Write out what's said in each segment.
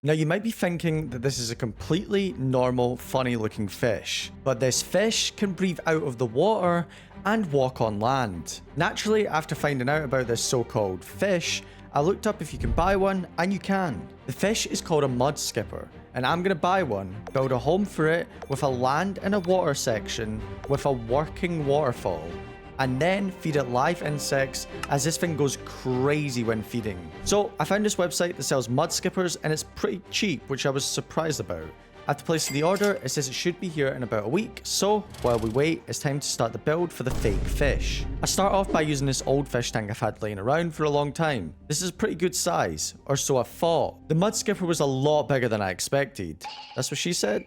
Now you might be thinking that this is a completely normal, funny looking fish, but this fish can breathe out of the water and walk on land. Naturally, after finding out about this so-called fish, I looked up if you can buy one, and you can. The fish is called a mudskipper, and I'm gonna buy one, build a home for it with a land and a water section with a working waterfall, and then feed it live insects as this thing goes crazy when feeding. So I found this website that sells mudskippers and it's pretty cheap, which I was surprised about. After placing the order, it says it should be here in about a week, so while we wait, it's time to start the build for the fake fish. I start off by using this old fish tank I've had laying around for a long time. This is a pretty good size, or so I thought. The mudskipper was a lot bigger than I expected. That's what she said.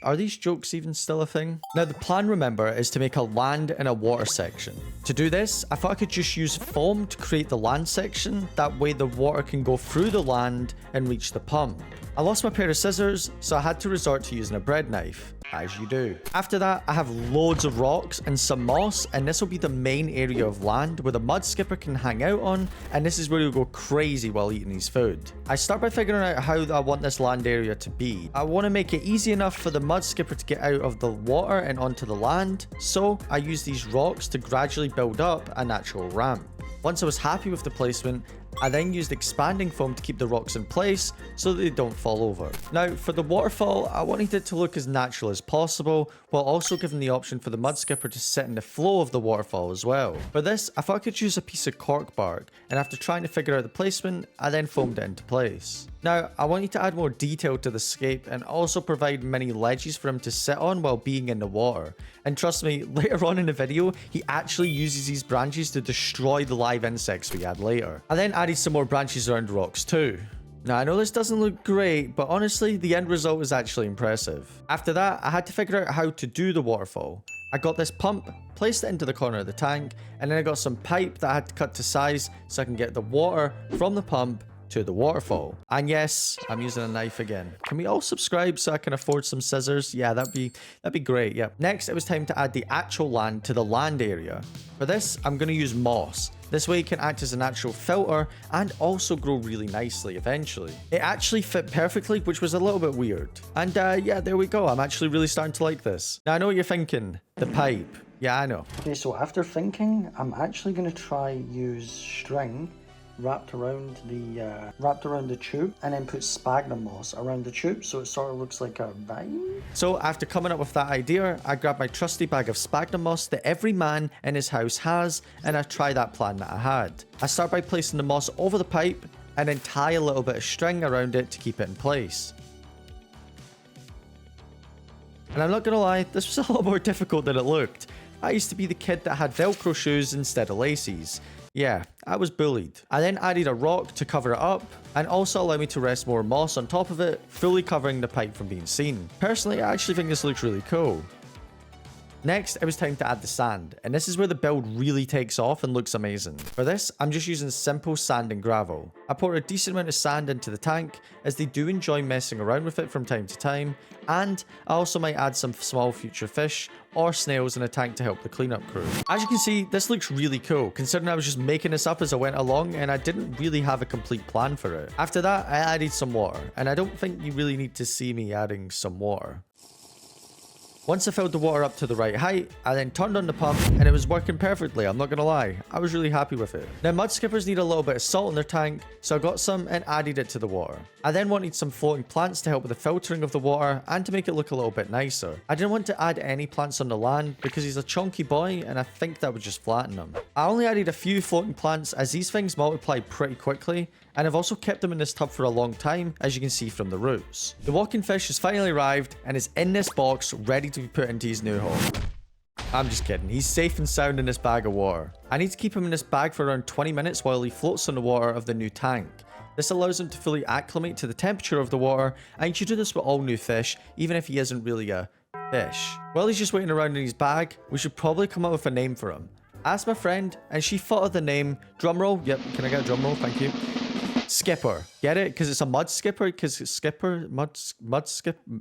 Are these jokes even still a thing? Now the plan, remember, is to make a land and a water section. To do this, I thought I could just use foam to create the land section, that way the water can go through the land and reach the pump. I lost my pair of scissors, so I had to resort to using a bread knife, as you do. After that, I have loads of rocks and some moss, and this will be the main area of land where the mudskipper can hang out on, and this is where he'll go crazy while eating his food. I start by figuring out how I want this land area to be. I want to make it easy enough for the mudskipper to get out of the water and onto the land, so I use these rocks to gradually build up a natural ramp. Once I was happy with the placement, I then used expanding foam to keep the rocks in place so that they don't fall over. Now, for the waterfall, I wanted it to look as natural as possible, while also giving the option for the mudskipper to sit in the flow of the waterfall as well. For this, I thought I could use a piece of cork bark, and after trying to figure out the placement, I then foamed it into place. Now, I wanted to add more detail to the scape and also provide many ledges for him to sit on while being in the water. And trust me, later on in the video, he actually uses these branches to destroy the live insects we add later. I then added some more branches around the rocks too. Now, I know this doesn't look great, but honestly, the end result is actually impressive. After that, I had to figure out how to do the waterfall. I got this pump, placed it into the corner of the tank, and then I got some pipe that I had to cut to size so I can get the water from the pump to the waterfall. And yes, I'm using a knife again. Can we all subscribe so I can afford some scissors? Yeah, that'd be great. Yep. Next, it was time to add the actual land to the land area. For this, I'm going to use moss. This way it can act as a natural filter and also grow really nicely eventually. It actually fit perfectly, which was a little bit weird. And yeah, there we go. I'm actually really starting to like this. Now I know what you're thinking. The pipe. Yeah, I know. Okay, so after thinking, I'm actually going to try use string wrapped around the tube, and then put sphagnum moss around the tube so it sort of looks like a vine. So after coming up with that idea, I grabbed my trusty bag of sphagnum moss that every man in his house has, and I tried that plan that I had. I start by placing the moss over the pipe and then tie a little bit of string around it to keep it in place. And I'm not gonna lie, this was a lot more difficult than it looked. I used to be the kid that had Velcro shoes instead of laces. Yeah, I was bullied. I then added a rock to cover it up and also allow me to rest more moss on top of it, fully covering the pipe from being seen. Personally, I actually think this looks really cool. Next, it was time to add the sand, and this is where the build really takes off and looks amazing. For this, I'm just using simple sand and gravel. I pour a decent amount of sand into the tank, as they do enjoy messing around with it from time to time, and I also might add some small future fish or snails in a tank to help the cleanup crew. As you can see, this looks really cool, considering I was just making this up as I went along and I didn't really have a complete plan for it. After that, I added some water, and I don't think you really need to see me adding some water. Once I filled the water up to the right height, I then turned on the pump and it was working perfectly, I'm not gonna lie. I was really happy with it. Now mudskippers need a little bit of salt in their tank, so I got some and added it to the water. I then wanted some floating plants to help with the filtering of the water and to make it look a little bit nicer. I didn't want to add any plants on the land because he's a chunky boy and I think that would just flatten him. I only added a few floating plants as these things multiply pretty quickly, and I've also kept them in this tub for a long time, as you can see from the roots. The walking fish has finally arrived and is in this box ready to be put into his new home. I'm just kidding, he's safe and sound in this bag of water. I need to keep him in this bag for around 20 minutes while he floats on the water of the new tank. This allows him to fully acclimate to the temperature of the water, and you should do this with all new fish, even if he isn't really a fish. While he's just waiting around in his bag, we should probably come up with a name for him. I asked my friend, and she thought of the name, drumroll, yep, can I get a drumroll, thank you. Skipper. Get it? Because it's a mud skipper? Because skipper,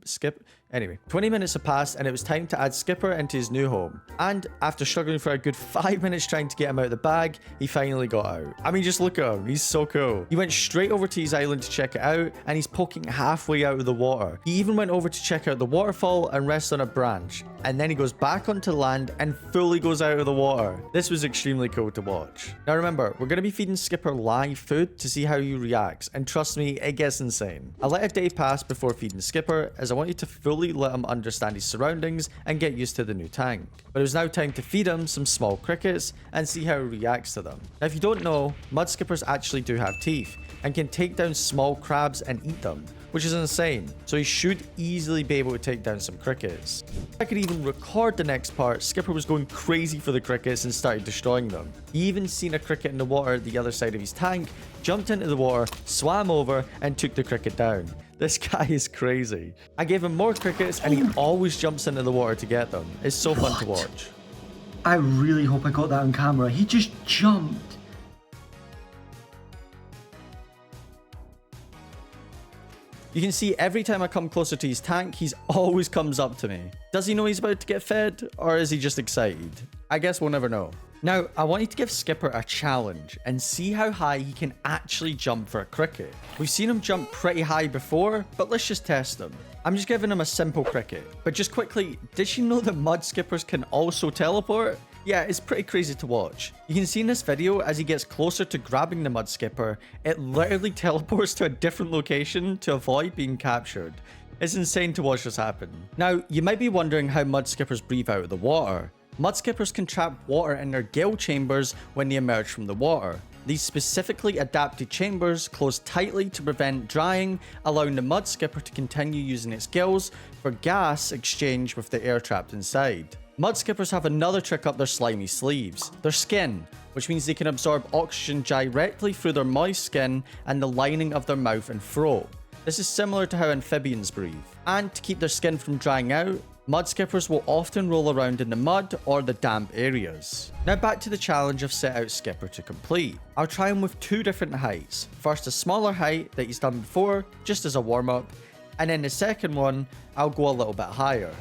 skip. Anyway, 20 minutes have passed and it was time to add Skipper into his new home. And after struggling for a good 5 minutes trying to get him out of the bag, he finally got out. I mean, just look at him. He's so cool. He went straight over to his island to check it out and he's poking halfway out of the water. He even went over to check out the waterfall and rest on a branch. And then he goes back onto land and fully goes out of the water. This was extremely cool to watch. Now remember, we're going to be feeding Skipper live food to see how he reacts. And trust me, it gets insane. I let a day pass before feeding Skipper as I wanted to fully let him understand his surroundings and get used to the new tank. But it was now time to feed him some small crickets and see how he reacts to them. Now if you don't know, mud skippers actually do have teeth and can take down small crabs and eat them, which is insane. So he should easily be able to take down some crickets. If I could even record the next part, Skipper was going crazy for the crickets and started destroying them. He even seen a cricket in the water at the other side of his tank, jumped into the water, swam over, and took the cricket down. This guy is crazy. I gave him more crickets and he always jumps into the water to get them. It's so fun to watch. I really hope I got that on camera. He just jumped. You can see every time I come closer to his tank, he always comes up to me. Does he know he's about to get fed, or is he just excited? I guess we'll never know. Now, I wanted to give Skipper a challenge and see how high he can actually jump for a cricket. We've seen him jump pretty high before, but let's just test him. I'm just giving him a simple cricket. But just quickly, did you know that mud skippers can also teleport? Yeah, it's pretty crazy to watch. You can see in this video as he gets closer to grabbing the mud skipper, it literally teleports to a different location to avoid being captured. It's insane to watch this happen. Now, you might be wondering how mud skippers breathe out of the water. Mud skippers can trap water in their gill chambers when they emerge from the water. These specifically adapted chambers close tightly to prevent drying, allowing the mud skipper to continue using its gills for gas exchange with the air trapped inside. Mud skippers have another trick up their slimy sleeves, their skin, which means they can absorb oxygen directly through their moist skin and the lining of their mouth and throat. This is similar to how amphibians breathe. And to keep their skin from drying out, mud skippers will often roll around in the mud or the damp areas. Now back to the challenge I've set out Skipper to complete. I'll try him with two different heights. First a smaller height that he's done before, just as a warm up, and then the second one, I'll go a little bit higher.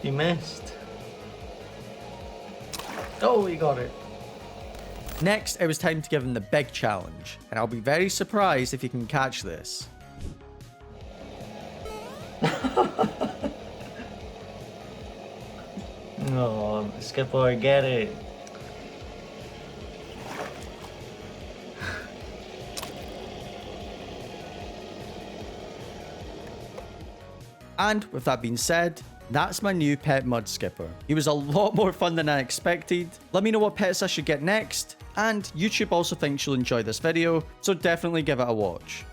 He missed. Oh, he got it. Next, it was time to give him the big challenge, and I'll be very surprised if he can catch this. No, Skipper, get it. And with that being said, that's my new pet mud skipper. He was a lot more fun than I expected. Let me know what pets I should get next, and YouTube also thinks you'll enjoy this video, so definitely give it a watch.